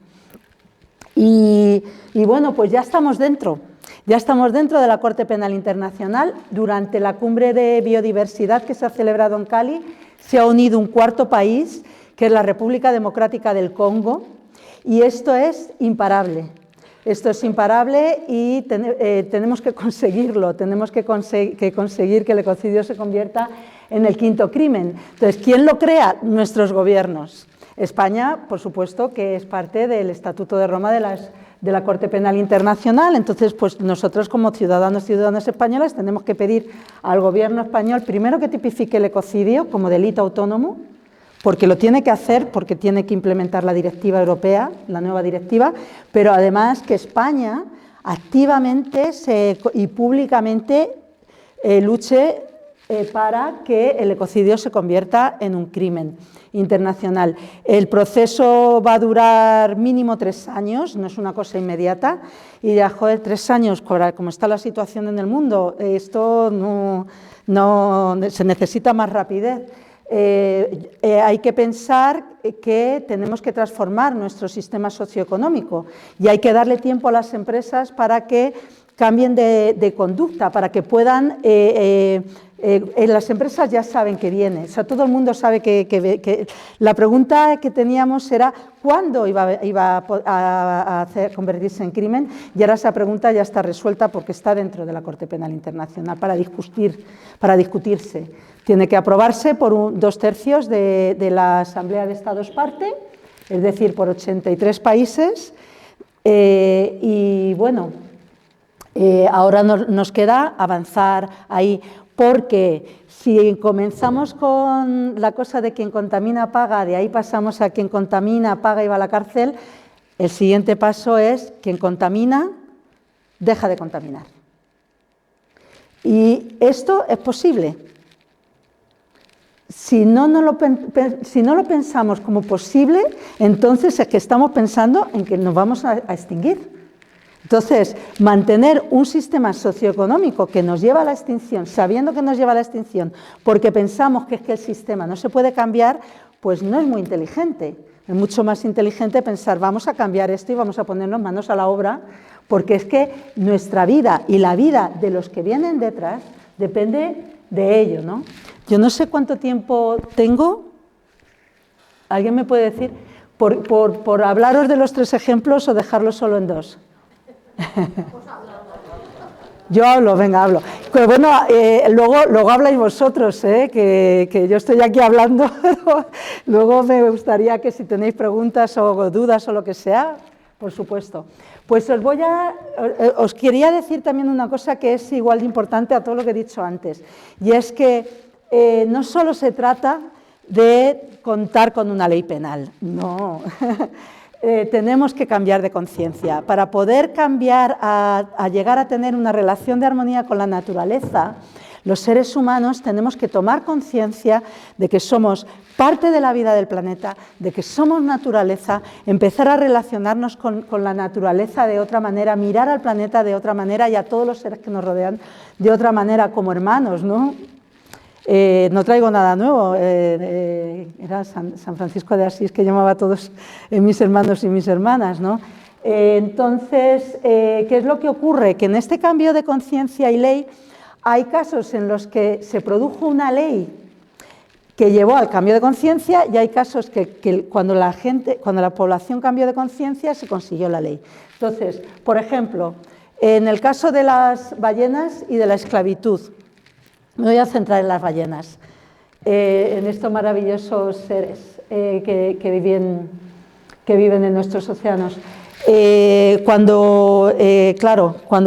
Y bueno, pues ya estamos dentro. Ya estamos dentro de la Corte Penal Internacional. Durante la cumbre de biodiversidad que se ha celebrado en Cali, se ha unido un 4.º país, que es la República Democrática del Congo, y esto es imparable. Esto es imparable y tenemos que conseguirlo, tenemos que conseguir que el ecocidio se convierta en el quinto crimen. Entonces, ¿quién lo crea? Nuestros gobiernos. España, por supuesto, que es parte del Estatuto de Roma de la Corte Penal Internacional. Entonces, pues nosotros como ciudadanos y ciudadanas españolas tenemos que pedir al gobierno español primero que tipifique el ecocidio como delito autónomo, porque lo tiene que hacer, porque tiene que implementar la directiva europea, la nueva directiva, pero además que España activamente y públicamente luche para que el ecocidio se convierta en un crimen internacional. El proceso va a durar mínimo 3 años, no es una cosa inmediata, y ya, joder, 3 años, como está la situación en el mundo, esto no se necesita más rapidez. Hay que pensar que tenemos que transformar nuestro sistema socioeconómico y hay que darle tiempo a las empresas para que cambien de conducta, para que puedan... las empresas ya saben que viene, o sea, todo el mundo sabe que la pregunta que teníamos era ¿cuándo iba a convertirse en crimen? Y ahora esa pregunta ya está resuelta porque está dentro de la Corte Penal Internacional para discutirse. Tiene que aprobarse por 2/3 de la Asamblea de Estados parte, es decir, por 83 países, y bueno, ahora nos queda avanzar ahí. Porque si comenzamos con la cosa de quien contamina paga, de ahí pasamos a quien contamina paga y va a la cárcel, el siguiente paso es quien contamina deja de contaminar. Y esto es posible. Si no lo pensamos como posible, entonces es que estamos pensando en que nos vamos a extinguir. Entonces, mantener un sistema socioeconómico que nos lleva a la extinción, sabiendo que nos lleva a la extinción, porque pensamos que es que el sistema no se puede cambiar, pues no es muy inteligente. Es mucho más inteligente pensar, vamos a cambiar esto y vamos a ponernos manos a la obra, porque es que nuestra vida y la vida de los que vienen detrás depende de ello, ¿no? Yo no sé cuánto tiempo tengo. ¿Alguien me puede decir? Por hablaros de los 3 ejemplos o dejarlo solo en 2. Yo hablo, venga, hablo. Pues bueno, luego habláis vosotros, que yo estoy aquí hablando, pero luego me gustaría que si tenéis preguntas o dudas o lo que sea, por supuesto. Pues os quería decir también una cosa que es igual de importante a todo lo que he dicho antes, y es que no solo se trata de contar con una ley penal, no. Tenemos que cambiar de conciencia. Para poder cambiar a llegar a tener una relación de armonía con la naturaleza, los seres humanos tenemos que tomar conciencia de que somos parte de la vida del planeta, de que somos naturaleza, empezar a relacionarnos con la naturaleza de otra manera, mirar al planeta de otra manera y a todos los seres que nos rodean de otra manera, como hermanos, ¿no? No traigo nada nuevo, era San Francisco de Asís que llamaba a todos mis hermanos y mis hermanas, ¿no? Entonces, ¿qué es lo que ocurre? Que en este cambio de conciencia y ley hay casos en los que se produjo una ley que llevó al cambio de conciencia y hay casos que cuando la población cambió de conciencia se consiguió la ley. Entonces, por ejemplo, en el caso de las ballenas y de la esclavitud, me voy a centrar en las ballenas, en estos maravillosos seres que viven en nuestros océanos. Cuando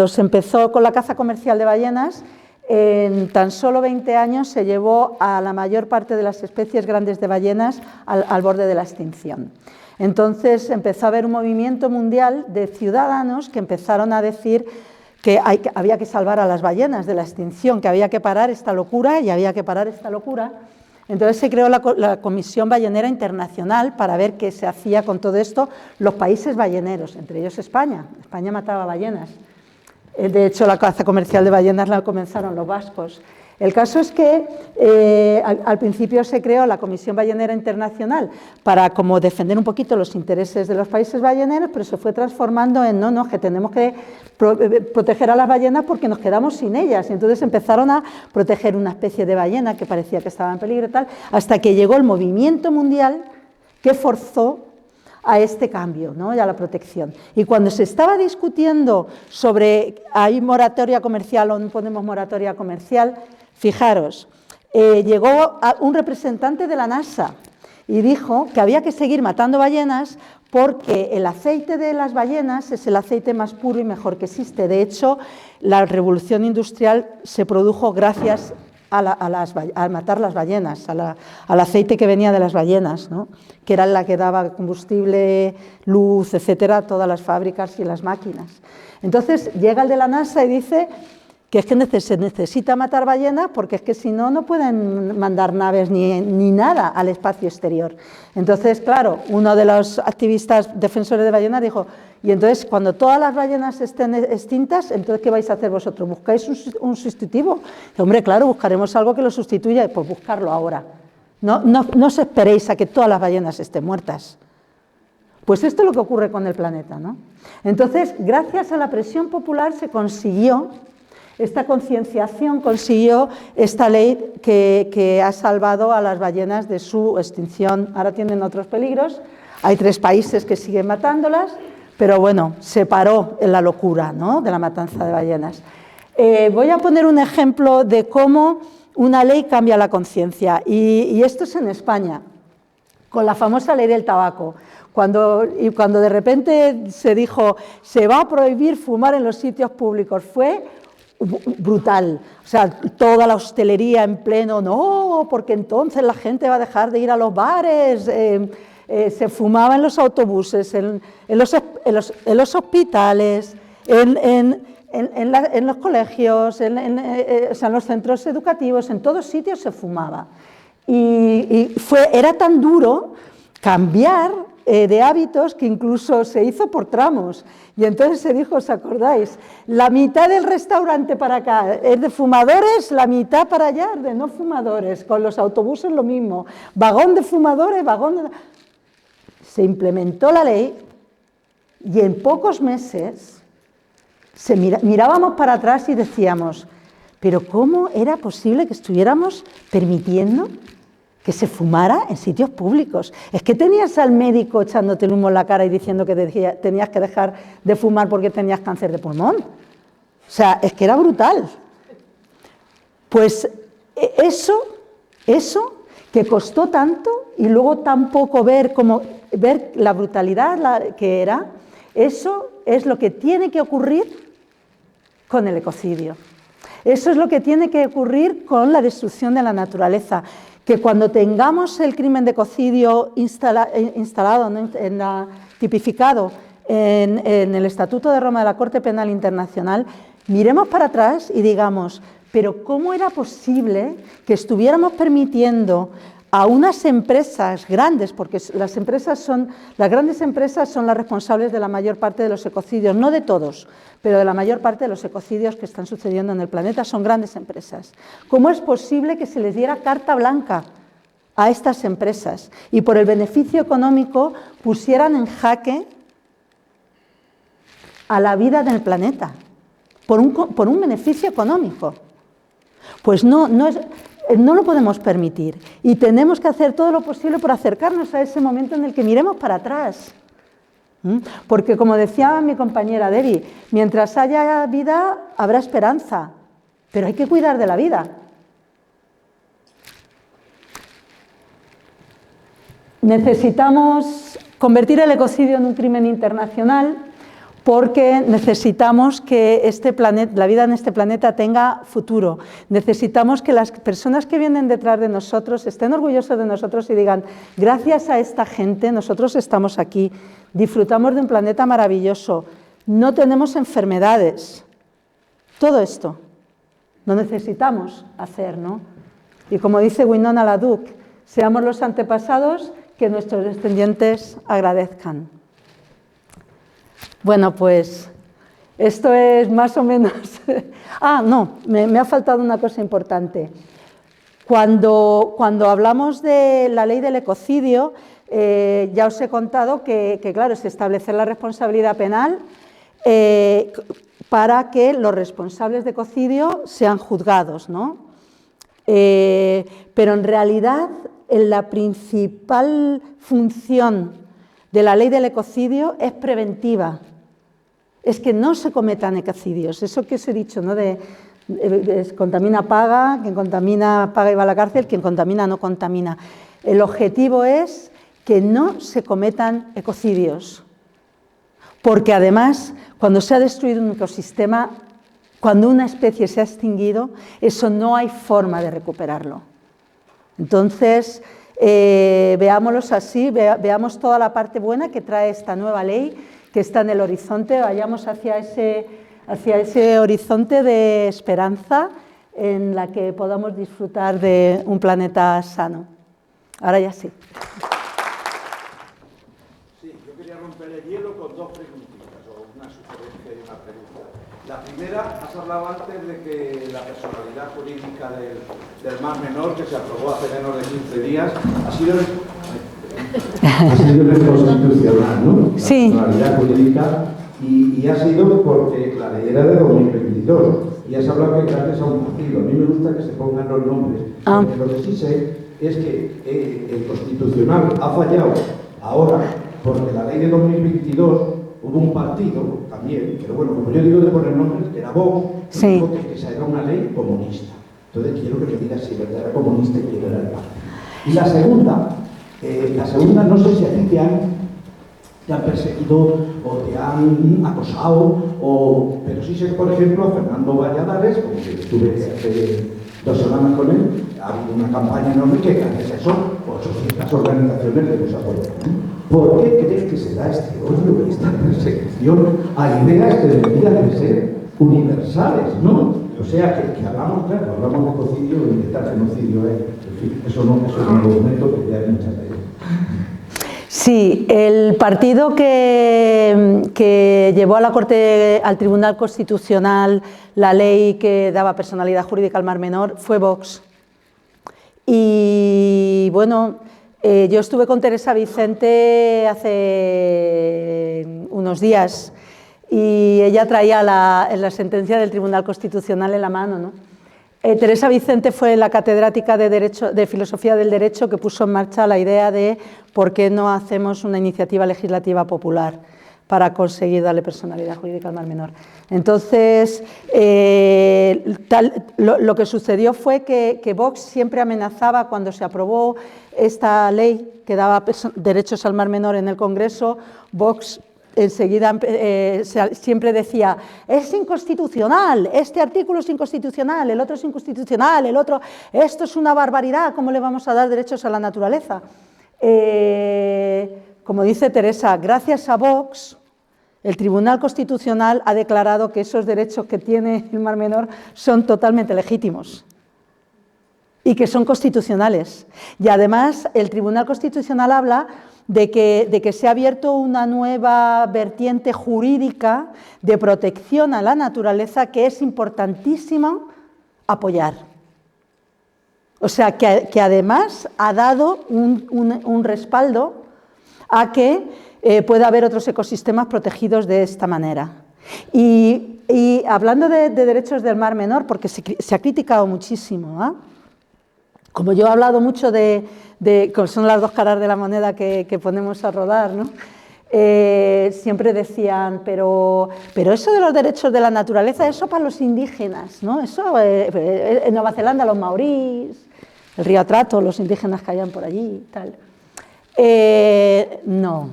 se empezó con la caza comercial de ballenas, en tan solo 20 años se llevó a la mayor parte de las especies grandes de ballenas al borde de la extinción. Entonces empezó a haber un movimiento mundial de ciudadanos que empezaron a decir que había que salvar a las ballenas de la extinción, que había que parar esta locura y había que parar esta locura. Entonces se creó la Comisión Ballenera Internacional para ver qué se hacía con todo esto. Los países balleneros, entre ellos España. España mataba ballenas. De hecho, la caza comercial de ballenas la comenzaron los vascos. El caso es que al principio se creó la Comisión Ballenera Internacional para como defender un poquito los intereses de los países balleneros, pero se fue transformando en no, que tenemos que proteger a las ballenas porque nos quedamos sin ellas. Y entonces empezaron a proteger una especie de ballena que parecía que estaba en peligro y tal, hasta que llegó el movimiento mundial que forzó a este cambio, ¿no? Y a la protección. Y cuando se estaba discutiendo sobre ¿hay moratoria comercial o no ponemos moratoria comercial? Fijaros, llegó un representante de la NASA y dijo que había que seguir matando ballenas porque el aceite de las ballenas es el aceite más puro y mejor que existe. De hecho, la revolución industrial se produjo gracias a matar las ballenas, al aceite que venía de las ballenas, ¿no? Que era la que daba combustible, luz, etcétera, a todas las fábricas y las máquinas. Entonces llega el de la NASA y dice que es que se necesita matar ballenas porque es que si no, no pueden mandar naves ni nada al espacio exterior. Entonces, claro, uno de los activistas defensores de ballenas dijo, y entonces cuando todas las ballenas estén extintas, entonces ¿qué vais a hacer vosotros? ¿Buscáis un sustitutivo? Y, hombre, claro, buscaremos algo que lo sustituya, pues buscarlo ahora. No os esperéis a que todas las ballenas estén muertas. Pues esto es lo que ocurre con el planeta, ¿no? Entonces, gracias a la presión popular se consiguió esta concienciación, consiguió esta ley que ha salvado a las ballenas de su extinción. Ahora tienen otros peligros, hay 3 países que siguen matándolas, pero bueno, se paró en la locura, ¿no?, de la matanza de ballenas. Voy a poner un ejemplo de cómo una ley cambia la conciencia, y esto es en España, con la famosa ley del tabaco. Cuando de repente se dijo, se va a prohibir fumar en los sitios públicos, fue brutal, o sea, toda la hostelería en pleno, no, porque entonces la gente va a dejar de ir a los bares, se fumaba en los autobuses, en los hospitales, en los colegios, o sea, en los centros educativos, en todos sitios se fumaba. Y era tan duro cambiar de hábitos que incluso se hizo por tramos. Y entonces se dijo, ¿os acordáis? La mitad del restaurante para acá es de fumadores, la mitad para allá de no fumadores. Con los autobuses lo mismo. Vagón de fumadores, vagón de... Se implementó la ley y en pocos meses mirábamos para atrás y decíamos, ¿pero cómo era posible que estuviéramos permitiendo que se fumara en sitios públicos? Es que tenías al médico echándote el humo en la cara y diciendo que tenías que dejar de fumar porque tenías cáncer de pulmón. O sea, es que era brutal. Pues eso que costó tanto y luego tampoco ver la brutalidad que era, eso es lo que tiene que ocurrir con el ecocidio. Eso es lo que tiene que ocurrir con la destrucción de la naturaleza. Que cuando tengamos el crimen de ecocidio instalado, ¿no?, tipificado en el Estatuto de Roma de la Corte Penal Internacional, miremos para atrás y digamos, pero ¿cómo era posible que estuviéramos permitiendo a unas empresas grandes, porque las grandes empresas son las responsables de la mayor parte de los ecocidios, no de todos, pero de la mayor parte de los ecocidios que están sucediendo en el planeta son grandes empresas? ¿Cómo es posible que se les diera carta blanca a estas empresas y por el beneficio económico pusieran en jaque a la vida del planeta? Por un beneficio económico. Pues no lo podemos permitir y tenemos que hacer todo lo posible por acercarnos a ese momento en el que miremos para atrás. Porque, como decía mi compañera Debbie, mientras haya vida habrá esperanza, pero hay que cuidar de la vida. Necesitamos convertir el ecocidio en un crimen internacional porque necesitamos que la vida en este planeta tenga futuro. Necesitamos que las personas que vienen detrás de nosotros estén orgullosos de nosotros y digan, gracias a esta gente nosotros estamos aquí, disfrutamos de un planeta maravilloso, no tenemos enfermedades. Todo esto lo necesitamos hacer, ¿no? Y como dice Winona LaDuke, seamos los antepasados que nuestros descendientes agradezcan. Bueno, pues esto es más o menos... me ha faltado una cosa importante. Cuando hablamos de la ley del ecocidio, ya os he contado que claro, es establecer la responsabilidad penal para que los responsables de ecocidio sean juzgados, ¿no? Pero en realidad la principal función de la ley del ecocidio es preventiva. Es que no se cometan ecocidios. Eso que os he dicho, ¿no? Contamina paga, quien contamina paga y va a la cárcel, quien contamina no contamina. El objetivo es que no se cometan ecocidios. Porque además, cuando se ha destruido un ecosistema, cuando una especie se ha extinguido, eso no hay forma de recuperarlo. Entonces, veámoslos así, veamos toda la parte buena que trae esta nueva ley, que está en el horizonte, vayamos hacia ese horizonte de esperanza en la que podamos disfrutar de un planeta sano. Ahora ya sí. Sí, yo quería romper el hielo con dos preguntitas, o una sugerencia y una pregunta. La primera, has hablado antes de que la personalidad jurídica del Mar Menor, que se aprobó hace menos de 15 días, ha sido constitucional, ¿no? Sí. La personalidad jurídica, y ha sido porque la ley era de 2022, y has hablado que gracias a un partido. A mí me gusta que se pongan los nombres, porque lo que sí sé es que el Constitucional ha fallado ahora, porque la ley de 2022 hubo un partido también, pero bueno, como yo digo de poner nombres, que era Vox, que sí. dijo que esa era una ley comunista. Entonces quiero que me digas si era comunista y quién era el partido. Y la segunda, no sé si a ti te han perseguido o te han acosado, pero sí sé, por ejemplo, a Fernando Valladares, como que estuve hace 2 semanas con él, ha habido una campaña enorme que gracias a eso 800 organizaciones le hemos apoyado. ¿Por qué crees que se da este odio, esta persecución a ideas que deberían de ser universales, ¿no? O sea, que hablamos, claro, hablamos de ecocidio y de tal genocidio, en fin, eso no es un argumento que ya hay muchas veces. Sí, el partido que llevó a la Corte, al Tribunal Constitucional, la ley que daba personalidad jurídica al Mar Menor fue Vox. Y bueno, yo estuve con Teresa Vicente hace unos días y ella traía la sentencia del Tribunal Constitucional en la mano, ¿no? Teresa Vicente fue la catedrática de Filosofía del Derecho que puso en marcha la idea de por qué no hacemos una iniciativa legislativa popular para conseguir darle personalidad jurídica al Mar Menor. Entonces, lo que sucedió fue que Vox siempre amenazaba cuando se aprobó esta ley que daba derechos al Mar Menor en el Congreso. Vox enseguida siempre decía, es inconstitucional, este artículo es inconstitucional, el otro es inconstitucional, el otro, esto es una barbaridad, ¿cómo le vamos a dar derechos a la naturaleza? Como dice Teresa, gracias a Vox, el Tribunal Constitucional ha declarado que esos derechos que tiene el Mar Menor son totalmente legítimos y que son constitucionales. Y además el Tribunal Constitucional habla de que se ha abierto una nueva vertiente jurídica de protección a la naturaleza que es importantísima apoyar. O sea, que además ha dado un respaldo a que pueda haber otros ecosistemas protegidos de esta manera. Y hablando de derechos del Mar Menor, porque se ha criticado muchísimo, ¿eh? Como yo he hablado mucho como son las dos caras de la moneda que ponemos a rodar, ¿no? Siempre decían, pero eso de los derechos de la naturaleza, eso para los indígenas, ¿no? Eso en Nueva Zelanda los maorís, el río Atrato, los indígenas que hayan por allí y tal. No.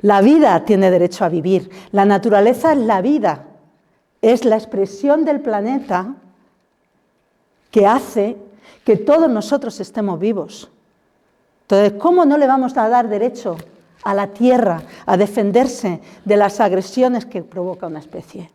La vida tiene derecho a vivir. La naturaleza es la vida, es la expresión del planeta que hace que todos nosotros estemos vivos. Entonces, ¿cómo no le vamos a dar derecho a la tierra a defenderse de las agresiones que provoca una especie?